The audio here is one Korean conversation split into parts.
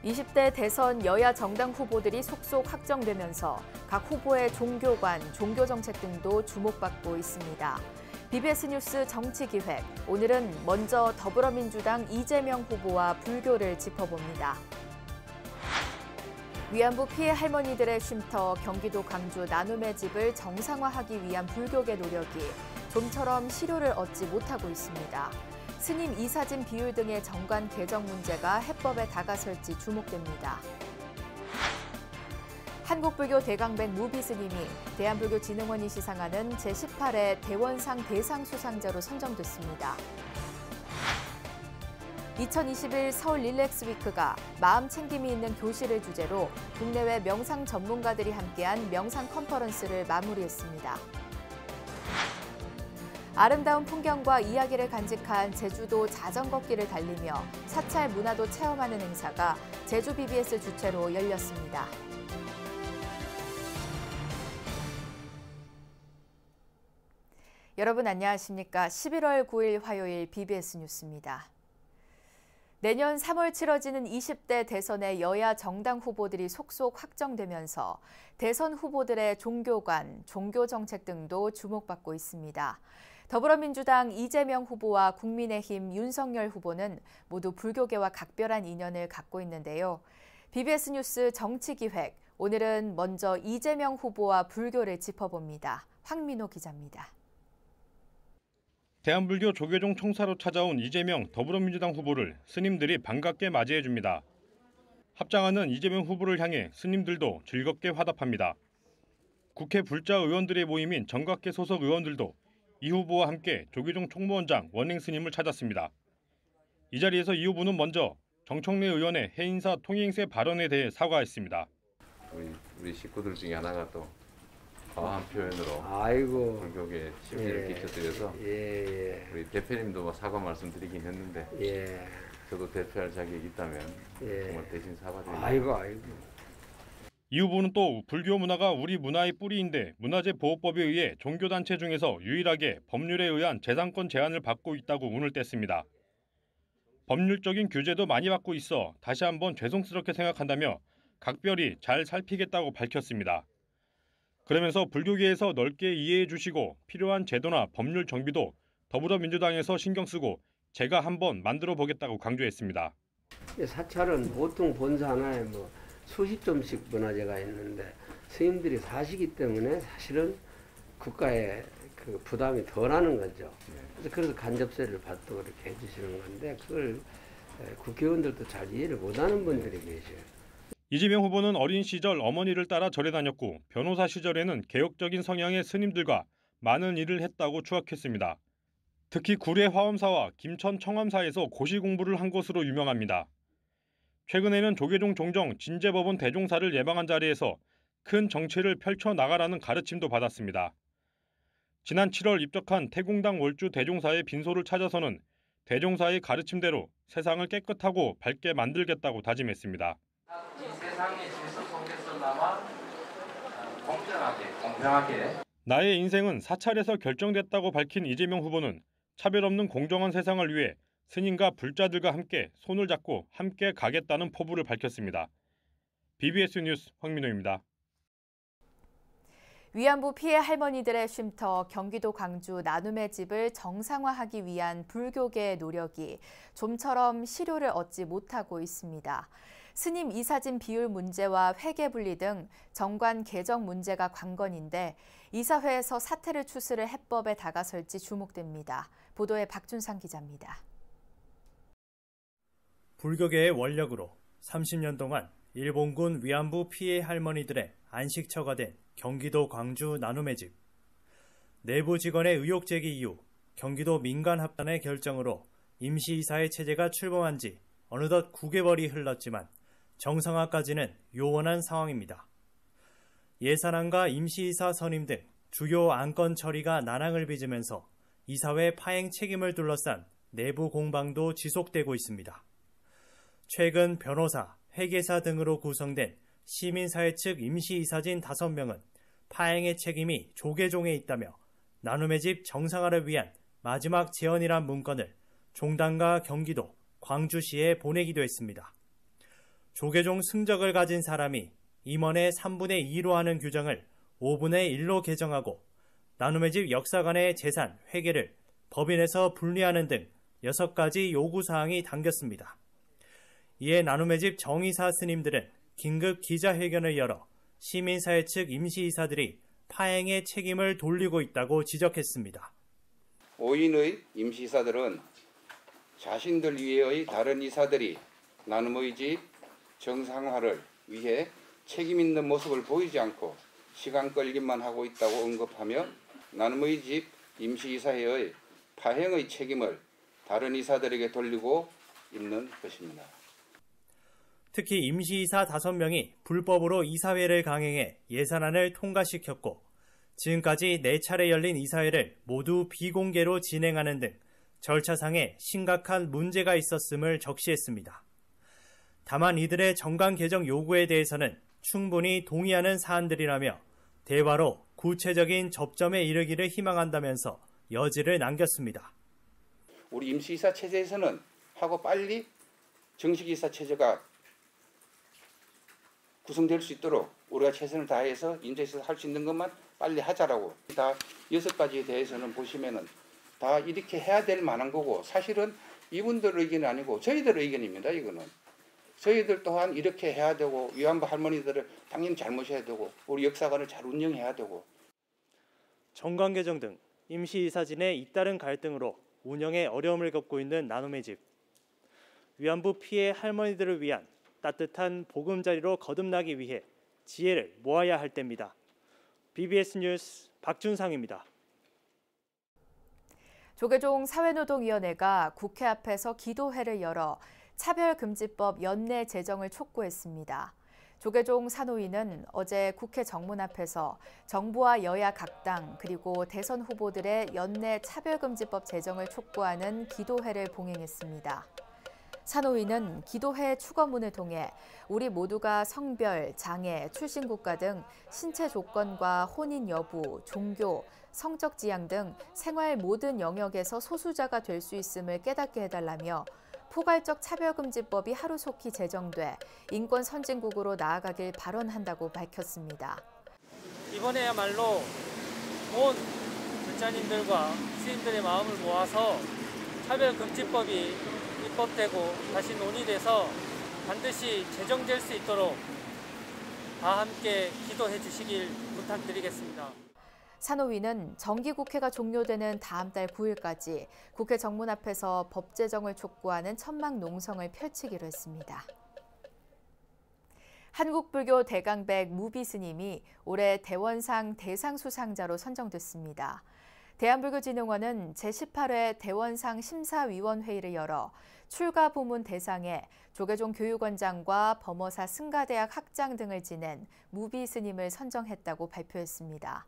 20대 대선 여야 정당 후보들이 속속 확정되면서 각 후보의 종교관, 종교정책 등도 주목받고 있습니다. BBS 뉴스 정치기획, 오늘은 먼저 더불어민주당 이재명 후보와 불교를 짚어봅니다. 위안부 피해 할머니들의 쉼터 경기도 광주 나눔의 집을 정상화하기 위한 불교계 노력이 좀처럼 실효를 얻지 못하고 있습니다. 스님 이사진 비율 등의 정관 개정 문제가 해법에 다가설지 주목됩니다. 한국불교 대강백 무비 스님이 대한불교진흥원이 시상하는 제18회 대원상 대상 수상자로 선정됐습니다. 2021 서울 릴렉스 위크가 마음 챙김이 있는 교실을 주제로 국내외 명상 전문가들이 함께한 명상 컨퍼런스를 마무리했습니다. 아름다운 풍경과 이야기를 간직한 제주도 자전거길을 달리며 사찰 문화도 체험하는 행사가 제주 BBS 주최로 열렸습니다. 여러분 안녕하십니까? 11월 9일 화요일 BBS 뉴스입니다. 내년 3월 치러지는 20대 대선의 여야 정당 후보들이 속속 확정되면서 대선 후보들의 종교관, 종교정책 등도 주목받고 있습니다. 더불어민주당 이재명 후보와 국민의힘 윤석열 후보는 모두 불교계와 각별한 인연을 갖고 있는데요. BBS 뉴스 정치기획, 오늘은 먼저 이재명 후보와 불교를 짚어봅니다. 황민호 기자입니다. 대한불교 조계종 총사로 찾아온 이재명 더불어민주당 후보를 스님들이 반갑게 맞이해줍니다. 합장하는 이재명 후보를 향해 스님들도 즐겁게 화답합니다. 국회 불자 의원들의 모임인 정각계 소속 의원들도 이 후보와 함께 조계종 총무원장 원행 스님을 찾았습니다. 이 자리에서 이 후보는 먼저 정청래 의원의 해인사 통행세 발언에 대해 사과했습니다. 우리 식구들 중에 하나가 또 과한 표현으로 불교계에 심려를 끼쳐드려서 우리 대표님도 사과 말씀드리긴 했는데 저도 대표할 자격이 있다면 정말 대신 사과드립니다. 이 후보는 또 불교 문화가 우리 문화의 뿌리인데 문화재 보호법에 의해 종교단체 중에서 유일하게 법률에 의한 재산권 제한을 받고 있다고 운을 뗐습니다. 법률적인 규제도 많이 받고 있어 다시 한번 죄송스럽게 생각한다며 각별히 잘 살피겠다고 밝혔습니다. 그러면서 불교계에서 넓게 이해해 주시고 필요한 제도나 법률 정비도 더불어민주당에서 신경 쓰고 제가 한번 만들어 보겠다고 강조했습니다. 사찰은 보통 본사 하나에 수십 점씩 문화재가 있는데 스님들이 사시기 때문에 사실은 국가의 그 부담이 덜하는 거죠. 그래서 간접세를 받도록 이렇게 해주시는 건데 그걸 국회의원들도 잘 이해를 못하는 분들이 계셔요. 이재명 후보는 어린 시절 어머니를 따라 절에 다녔고 변호사 시절에는 개혁적인 성향의 스님들과 많은 일을 했다고 추억했습니다. 특히 구례 화엄사와 김천 청암사에서 고시 공부를 한 것으로 유명합니다. 최근에는 조계종 종정 진제법원 대종사를 예방한 자리에서 큰 정치를 펼쳐나가라는 가르침도 받았습니다. 지난 7월 입적한 태공당 월주 대종사의 빈소를 찾아서는 대종사의 가르침대로 세상을 깨끗하고 밝게 만들겠다고 다짐했습니다. 이 세상의 질서 속에서나마 공정하게 나의 인생은 사찰에서 결정됐다고 밝힌 이재명 후보는 차별 없는 공정한 세상을 위해 스님과 불자들과 함께 손을 잡고 함께 가겠다는 포부를 밝혔습니다. BBS 뉴스 황민호입니다. 위안부 피해 할머니들의 쉼터 경기도 광주 나눔의 집을 정상화하기 위한 불교계의 노력이 좀처럼 실효를 얻지 못하고 있습니다. 스님 이사진 비율 문제와 회계 분리 등 정관 개정 문제가 관건인데 이사회에서 사태를 추스를 해법에 다가설지 주목됩니다. 보도에 박준상 기자입니다. 불교계의 원력으로 30년 동안 일본군 위안부 피해 할머니들의 안식처가 된 경기도 광주 나눔의 집. 내부 직원의 의혹 제기 이후 경기도 민간합단의 결정으로 임시이사회 체제가 출범한 지 어느덧 9개월이 흘렀지만 정상화까지는 요원한 상황입니다. 예산안과 임시이사 선임 등 주요 안건 처리가 난항을 빚으면서 이사회 파행 책임을 둘러싼 내부 공방도 지속되고 있습니다. 최근 변호사, 회계사 등으로 구성된 시민사회 측 임시이사진 5명은 파행의 책임이 조계종에 있다며 나눔의 집 정상화를 위한 마지막 제언이란 문건을 종단과 경기도, 광주시에 보내기도 했습니다. 조계종 승적을 가진 사람이 임원의 3분의 2로 하는 규정을 5분의 1로 개정하고 나눔의 집 역사관의 재산, 회계를 법인에서 분리하는 등 6가지 요구사항이 담겼습니다. 이에 나눔의 집 정이사 스님들은 긴급 기자회견을 열어 시민사회 측 임시이사들이 파행의 책임을 돌리고 있다고 지적했습니다. 5인의 임시이사들은 자신들 위의 다른 이사들이 나눔의 집 정상화를 위해 책임 있는 모습을 보이지 않고 시간 끌기만 하고 있다고 언급하며 나눔의 집 임시이사회의 파행의 책임을 다른 이사들에게 돌리고 있는 것입니다. 특히 임시이사 5명이 불법으로 이사회를 강행해 예산안을 통과시켰고 지금까지 4차례 열린 이사회를 모두 비공개로 진행하는 등 절차상에 심각한 문제가 있었음을 적시했습니다. 다만 이들의 정관 개정 요구에 대해서는 충분히 동의하는 사안들이라며 대화로 구체적인 접점에 이르기를 희망한다면서 여지를 남겼습니다. 우리 임시이사 체제에서는 하고 빨리 정식이사 체제가 구성될 수 있도록 우리가 최선을 다해서 임시이사 할 수 있는 것만 빨리 하자라고. 다 6가지에 대해서는 보시면은 다 이렇게 해야 될 만한 거고 사실은 이분들 의견이 아니고 저희들 의견입니다. 이거는. 저희들 또한 이렇게 해야 되고 위안부 할머니들을 당연히 잘 모셔야 되고 우리 역사관을 잘 운영해야 되고. 정관 개정 등 임시이사진의 잇따른 갈등으로 운영에 어려움을 겪고 있는 나눔의 집. 위안부 피해 할머니들을 위한 따뜻한 보금자리로 거듭나기 위해 지혜를 모아야 할 때입니다. BBS 뉴스 박준상입니다. 조계종 사회노동위원회가 국회 앞에서 기도회를 열어 차별금지법 연내 제정을 촉구했습니다. 조계종 사노위는 어제 국회 정문 앞에서 정부와 여야 각 당 그리고 대선 후보들의 연내 차별금지법 제정을 촉구하는 기도회를 봉행했습니다. 사노위는 기도회 축어문을 통해 우리 모두가 성별, 장애, 출신 국가 등 신체 조건과 혼인 여부, 종교, 성적 지향 등 생활 모든 영역에서 소수자가 될 수 있음을 깨닫게 해달라며 포괄적 차별금지법이 하루속히 제정돼 인권 선진국으로 나아가길 발언한다고 밝혔습니다. 이번에야말로 온 불자님들과 시민들의 마음을 모아서 차별금지법이 입법되고 다시 논의돼서 반드시 제정될 수 있도록 다 함께 기도해 주시길 부탁드리겠습니다. 사노위는 정기국회가 종료되는 다음 달 9일까지 국회 정문 앞에서 법 제정을 촉구하는 천막 농성을 펼치기로 했습니다. 한국불교 대강백 무비 스님이 올해 대원상 대상 수상자로 선정됐습니다. 대한불교진흥원은 제18회 대원상 심사위원회의를 열어 출가 부문 대상에 조계종 교육원장과 범어사 승가대학 학장 등을 지낸 무비 스님을 선정했다고 발표했습니다.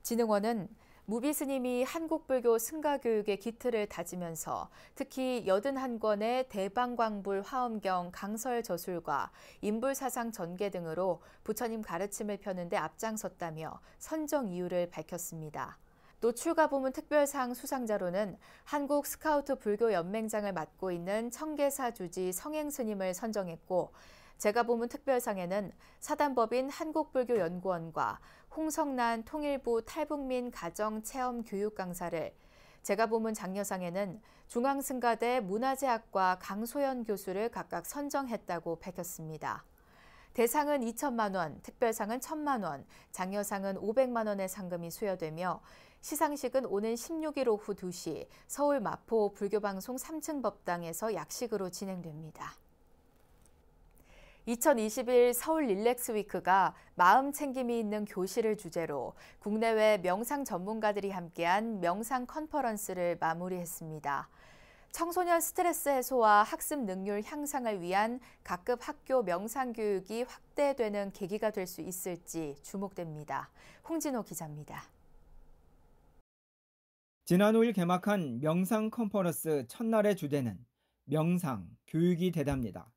진흥원은 무비 스님이 한국불교 승가교육의 기틀을 다지면서 특히 81권의 대방광불 화엄경 강설 저술과 인불사상 전개 등으로 부처님 가르침을 펴는 데 앞장섰다며 선정 이유를 밝혔습니다. 또 출가 부문 특별상 수상자로는 한국 스카우트 불교 연맹장을 맡고 있는 청계사 주지 성행 스님을 선정했고 제가 부문 특별상에는 사단법인 한국불교연구원과 홍성난 통일부 탈북민 가정체험 교육 강사를, 제가 부문 장려상에는 중앙승가대 문화재학과 강소연 교수를 각각 선정했다고 밝혔습니다. 대상은 2천만 원, 특별상은 1,000만 원, 장려상은 500만 원의 상금이 수여되며 시상식은 오는 16일 오후 2시 서울 마포 불교방송 3층 법당에서 약식으로 진행됩니다. 2021 서울 릴렉스 위크가 마음 챙김이 있는 교실을 주제로 국내외 명상 전문가들이 함께한 명상 컨퍼런스를 마무리했습니다. 청소년 스트레스 해소와 학습 능률 향상을 위한 각급 학교 명상 교육이 확대되는 계기가 될 수 있을지 주목됩니다. 홍진호 기자입니다. 지난 5일 개막한 명상 컨퍼런스 첫날의 주제는 명상, 교육이 되답니다.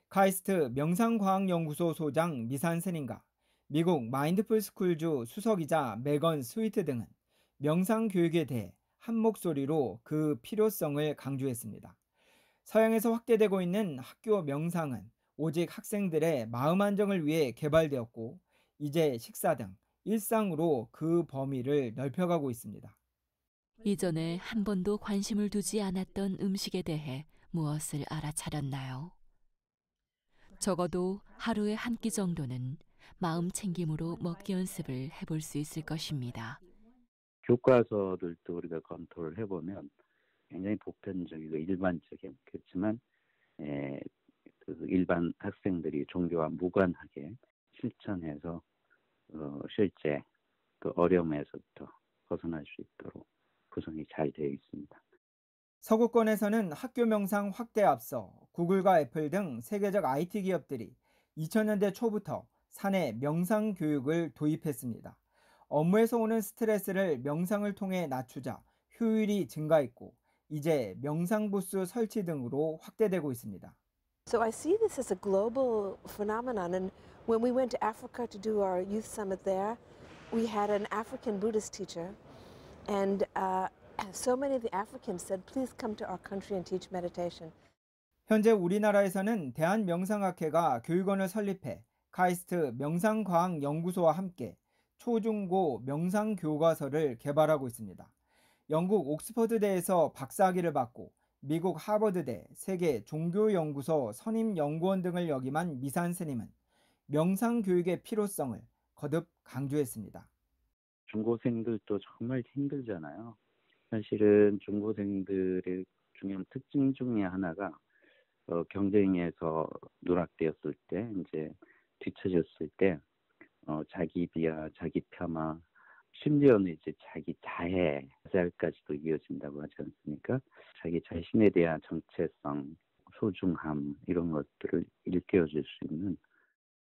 카이스트 명상과학연구소 소장 미산 스님과 미국 마인드풀 스쿨주 수석이자 메건 스위트 등은 명상 교육에 대해 한 목소리로 그 필요성을 강조했습니다. 서양에서 확대되고 있는 학교 명상은 오직 학생들의 마음 안정을 위해 개발되었고 이제 식사 등 일상으로 그 범위를 넓혀가고 있습니다. 이전에 한 번도 관심을 두지 않았던 음식에 대해 무엇을 알아차렸나요? 적어도 하루에 한 끼 정도는 마음 챙김으로 먹기 연습을 해볼 수 있을 것입니다. 교과서들도 우리가 검토를 해보면 굉장히 보편적이고 일반적인, 그렇지만 그 일반 학생들이 종교와 무관하게 실천해서 실제 그 어려움에서부터 벗어날 수 있도록 구성이 잘 되어 있습니다. 서구권에서는 학교 명상 확대에 앞서 구글과 애플 등 세계적 IT 기업들이 2000년대 초부터 사내 명상 교육을 도입했습니다. 업무에서 오는 스트레스를 명상을 통해 낮추자 효율이 증가했고 이제 명상 부스 설치 등으로 확대되고 있습니다. So I see this as a global phenomenon, and when we went to Africa to do our youth summit there, we had an African Buddhist teacher, and so many of the Africans said, please come to our country and teach meditation. 현재 우리나라에서는 대한명상학회가 교육원을 설립해 카이스트 명상과학연구소와 함께 초중고 명상교과서를 개발하고 있습니다. 영국 옥스퍼드대에서 박사학위를 받고 미국 하버드대 세계 종교연구소 선임연구원 등을 역임한 미산 스님은 명상교육의 필요성을 거듭 강조했습니다. 중고생들도 정말 힘들잖아요. 사실은 중고생들의 중요한 특징 중에 하나가 경쟁에서 누락되었을 때, 이제 뒤처졌을 때 자기 비하, 자기 폄하, 심지어는 이제 자기 자해까지도 이어진다고 하지 않습니까? 자기 자신에 대한 정체성, 소중함 이런 것들을 일깨워줄 수 있는.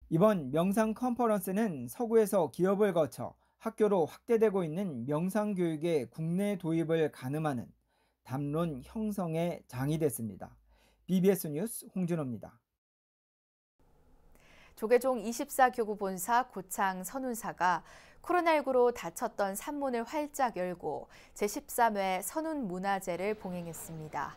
이번 명상 컨퍼런스는 서구에서 기업을 거쳐 학교로 확대되고 있는 명상 교육의 국내 도입을 가늠하는 담론 형성의 장이 됐습니다. BBS 뉴스 홍준호입니다. 조계종 24교구본사 고창 선운사가 코로나19로 닫혔던 산문을 활짝 열고 제13회 선운문화제를 봉행했습니다.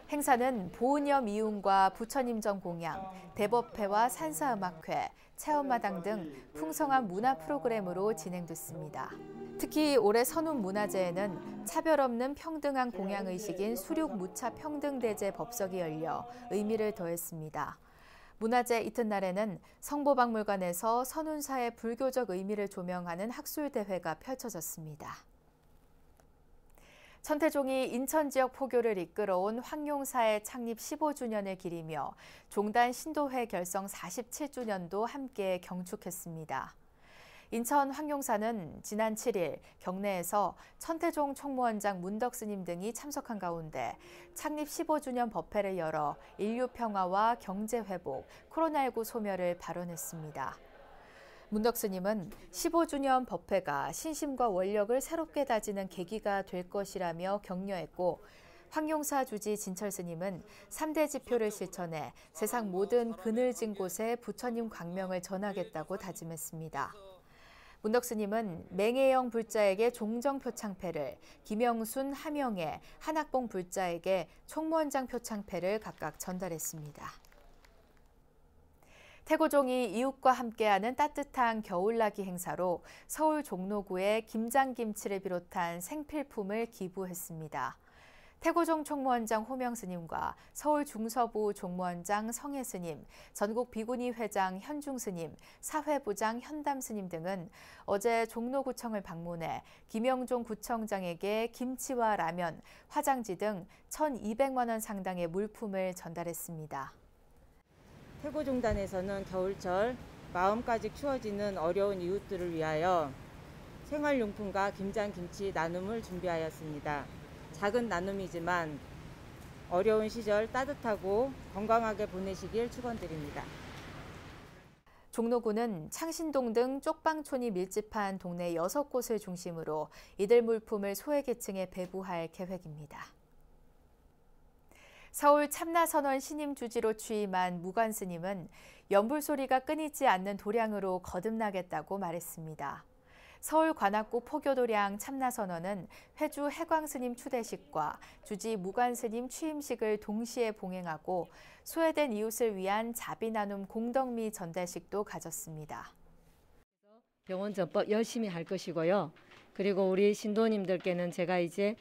행사는 보은여 미운과 부처님정 공양, 대법회와 산사음악회, 체험마당 등 풍성한 문화 프로그램으로 진행됐습니다. 특히 올해 선운문화제에는 차별 없는 평등한 공양의식인 수륙무차평등대제 법석이 열려 의미를 더했습니다. 문화제 이튿날에는 성보박물관에서 선운사의 불교적 의미를 조명하는 학술대회가 펼쳐졌습니다. 천태종이 인천 지역 포교를 이끌어온 황용사의 창립 15주년을 기리며 종단 신도회 결성 47주년도 함께 경축했습니다. 인천 황용사는 지난 7일 경내에서 천태종 총무원장 문덕스님 등이 참석한 가운데 창립 15주년 법회를 열어 인류 평화와 경제 회복, 코로나19 소멸을 발언했습니다. 문덕스님은 15주년 법회가 신심과 원력을 새롭게 다지는 계기가 될 것이라며 격려했고 황용사 주지 진철스님은 3대 지표를 실천해 세상 모든 그늘진 곳에 부처님 광명을 전하겠다고 다짐했습니다. 문덕스님은 맹혜영 불자에게 종정표창패를, 김영순, 함영애, 한학봉 불자에게 총무원장 표창패를 각각 전달했습니다. 태고종이 이웃과 함께하는 따뜻한 겨울나기 행사로 서울 종로구에 김장김치를 비롯한 생필품을 기부했습니다. 태고종 총무원장 호명스님과 서울 중서부 종무원장 성혜스님, 전국 비구니 회장 현중스님, 사회부장 현담스님 등은 어제 종로구청을 방문해 김영종 구청장에게 김치와 라면, 화장지 등 1,200만 원 상당의 물품을 전달했습니다. 태고종단에서는 겨울철 마음까지 추워지는 어려운 이웃들을 위하여 생활용품과 김장김치 나눔을 준비하였습니다. 작은 나눔이지만 어려운 시절 따뜻하고 건강하게 보내시길 축원드립니다. 종로구는 창신동 등 쪽방촌이 밀집한 동네 6곳을 중심으로 이들 물품을 소외계층에 배부할 계획입니다. 서울 참나선원 신임 주지로 취임한 무관 스님은 연불소리가 끊이지 않는 도량으로 거듭나겠다고 말했습니다. 서울 관악구 포교도량 참나선언은 회주 해광스님 추대식과 주지 무관스님 취임식을 동시에 봉행하고 소외된 이웃을 위한 자비 나눔 공덕미 전달식도 가졌습니다. 병원 전법 열심히 할 것이고요. 그리고 우리 신도님들께는 제가 이제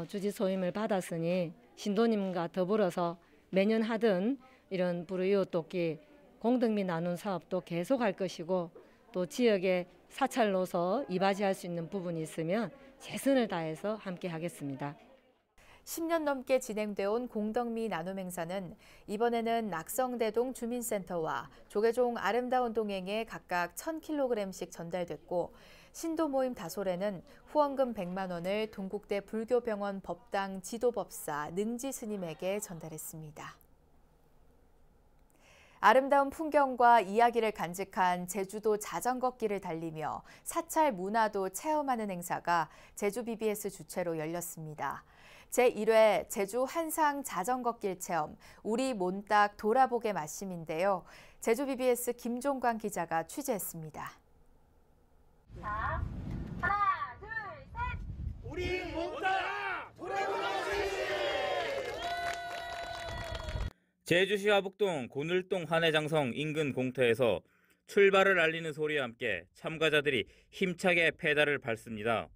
주지 소임을 받았으니 신도님과 더불어서 매년 하던 이런 불우이웃 돕기 공덕미 나눔 사업도 계속할 것이고 또 지역에 사찰로서 이바지할 수 있는 부분이 있으면 최선을 다해서 함께 하겠습니다. 10년 넘게 진행되어 온 공덕미 나눔 행사는 이번에는 낙성대동 주민센터와 조계종 아름다운 동행에 각각 1,000kg씩 전달됐고 신도 모임 다솔에는 후원금 100만 원을 동국대 불교병원 법당 지도법사 능지 스님에게 전달했습니다. 아름다운 풍경과 이야기를 간직한 제주도 자전거길을 달리며 사찰 문화도 체험하는 행사가 제주 BBS 주최로 열렸습니다. 제1회 제주 한상 자전거길 체험 우리 몬딱 돌아보게 맛심인데요. 제주 BBS 김종관 기자가 취재했습니다. 자, 하나, 둘, 셋! 우리 몬딱 돌아보게 맛심! 제주시 화북동 고늘동 한해장성 인근 공터에서 출발을 알리는 소리와 함께 참가자들이 힘차게 페달을 밟습니다.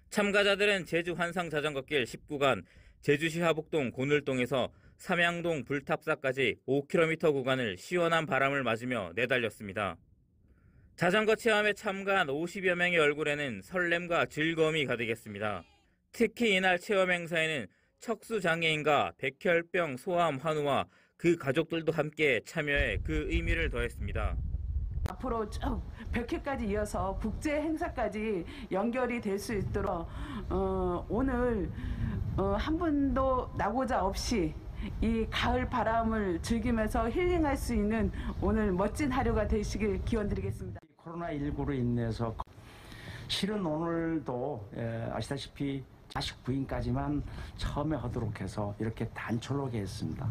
참가자들은 제주 환상 자전거길 19간 제주시 화북동 고늘동에서 삼양동 불탑사까지 5km 구간을 시원한 바람을 맞으며 내달렸습니다. 자전거 체험에 참가한 50여 명의 얼굴에는 설렘과 즐거움이 가득했습니다. 특히 이날 체험 행사에는 척수장애인과 백혈병 소아암 환우와 그 가족들도 함께 참여해 그 의미를 더했습니다. 앞으로 쭉 100회까지 이어서 국제 행사까지 연결이 될 수 있도록 오늘 한 분도 나고자 없이 이 가을 바람을 즐기면서 힐링할 수 있는 오늘 멋진 하루가 되시길 기원드리겠습니다. 코로나19로 인해서 실은 오늘도 아시다시피 자식 부인까지만 처음에 하도록 해서 이렇게 단촐하게 했습니다.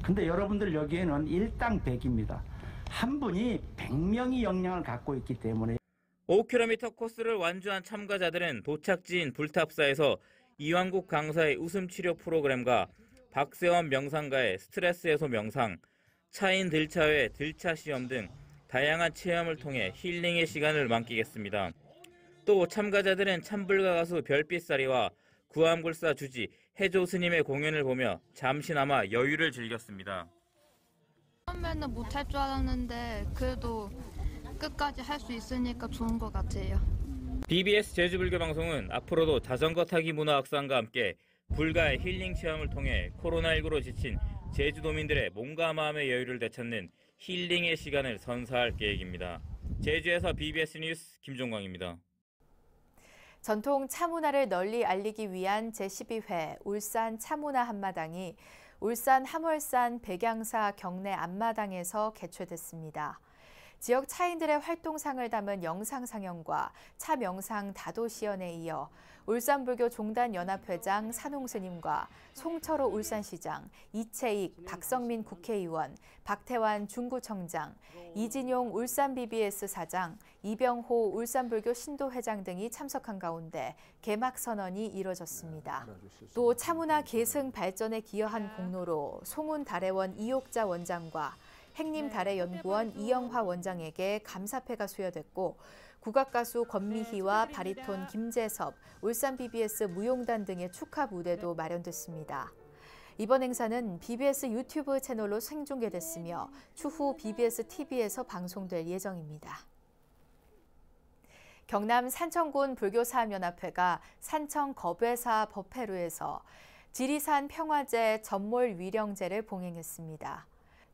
근데 여러분들 여기에는 일당 100입니다. 한 분이 100명이 역량을 갖고 있기 때문에 5km 코스를 완주한 참가자들은 도착지인 불탑사에서 이왕국 강사의 웃음치료 프로그램과 박세원 명상가의 스트레스 해소 명상, 차인 들차회 들차 시험 등 다양한 체험을 통해 힐링의 시간을 만끽했습니다. 또 참가자들은 참불가 가수 별빛사리와 구암굴사 주지 해조 스님의 공연을 보며 잠시나마 여유를 즐겼습니다. 처음에는 못할 줄 알았는데 그래도 끝까지 할 수 있으니까 좋은 것 같아요. BBS 제주불교방송은 앞으로도 자전거 타기 문화 확산과 함께 불가의 힐링 체험을 통해 코로나19로 지친 제주도민들의 몸과 마음의 여유를 되찾는 힐링의 시간을 선사할 계획입니다. 제주에서 BBS 뉴스 김종광입니다. 전통 차문화를 널리 알리기 위한 제12회 울산 차문화 한마당이 울산 함월산 백양사 경내 앞마당에서 개최됐습니다. 지역 차인들의 활동상을 담은 영상 상영과 차 명상 다도시연에 이어 울산불교 종단연합회장 산홍스님과 송철호 울산시장, 이채익, 박성민 국회의원, 박태환 중구청장, 이진용 울산 BBS 사장, 이병호 울산불교 신도회장 등이 참석한 가운데 개막 선언이 이뤄졌습니다. 또 차문화 계승 발전에 기여한 공로로 송훈달해원 이옥자 원장과 행림달해연구원 이영화 원장에게 감사패가 수여됐고 국악가수 권미희와 바리톤 김재섭, 울산 BBS 무용단 등의 축하 무대도 마련됐습니다. 이번 행사는 BBS 유튜브 채널로 생중계됐으며 추후 BBS TV에서 방송될 예정입니다. 경남 산청군 불교사업연합회가 산청 겁외사 법회루에서 지리산 평화제 전몰 위령제를 봉행했습니다.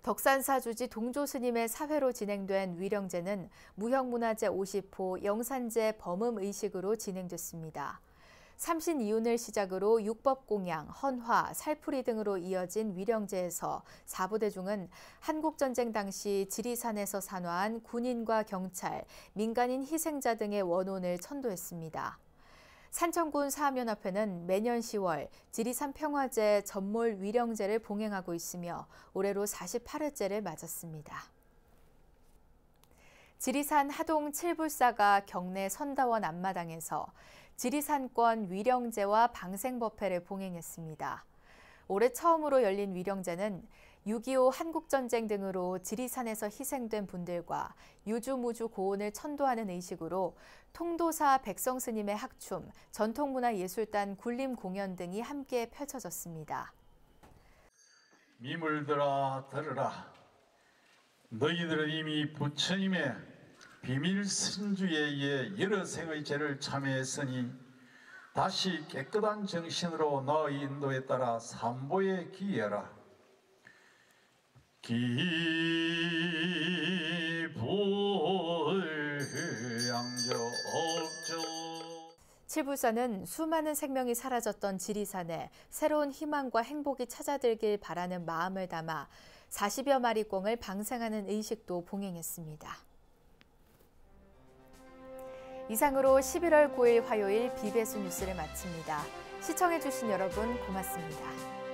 덕산사 주지 동조스님의 사회로 진행된 위령제는 무형문화재 50호 영산제 범음의식으로 진행됐습니다. 삼신이윤을 시작으로 육법공양, 헌화, 살풀이 등으로 이어진 위령제에서 4부대 중은 한국전쟁 당시 지리산에서 산화한 군인과 경찰, 민간인 희생자 등의 원혼을 천도했습니다. 산청군 사업연합회는 매년 10월 지리산 평화제 전몰 위령제를 봉행하고 있으며 올해로 48회째를 맞았습니다. 지리산 하동 칠불사가 경내 선다원 앞마당에서 지리산권 위령제와 방생법회를 봉행했습니다. 올해 처음으로 열린 위령제는 6.25 한국전쟁 등으로 지리산에서 희생된 분들과 유주무주 고온을 천도하는 의식으로 통도사 백성스님의 학춤, 전통문화예술단 굴림 공연 등이 함께 펼쳐졌습니다. 미물들아 들으라. 너희들은 이미 부처님의 비밀 선주에 의해 여러 생의 죄를 참여했으니 다시 깨끗한 정신으로 너의 인도에 따라 삼보에 기여하라. 칠불사는 수많은 생명이 사라졌던 지리산에 새로운 희망과 행복이 찾아들길 바라는 마음을 담아 40여 마리 꿩을 방생하는 의식도 봉행했습니다. 이상으로 11월 9일 화요일 BBS 뉴스를 마칩니다. 시청해주신 여러분 고맙습니다.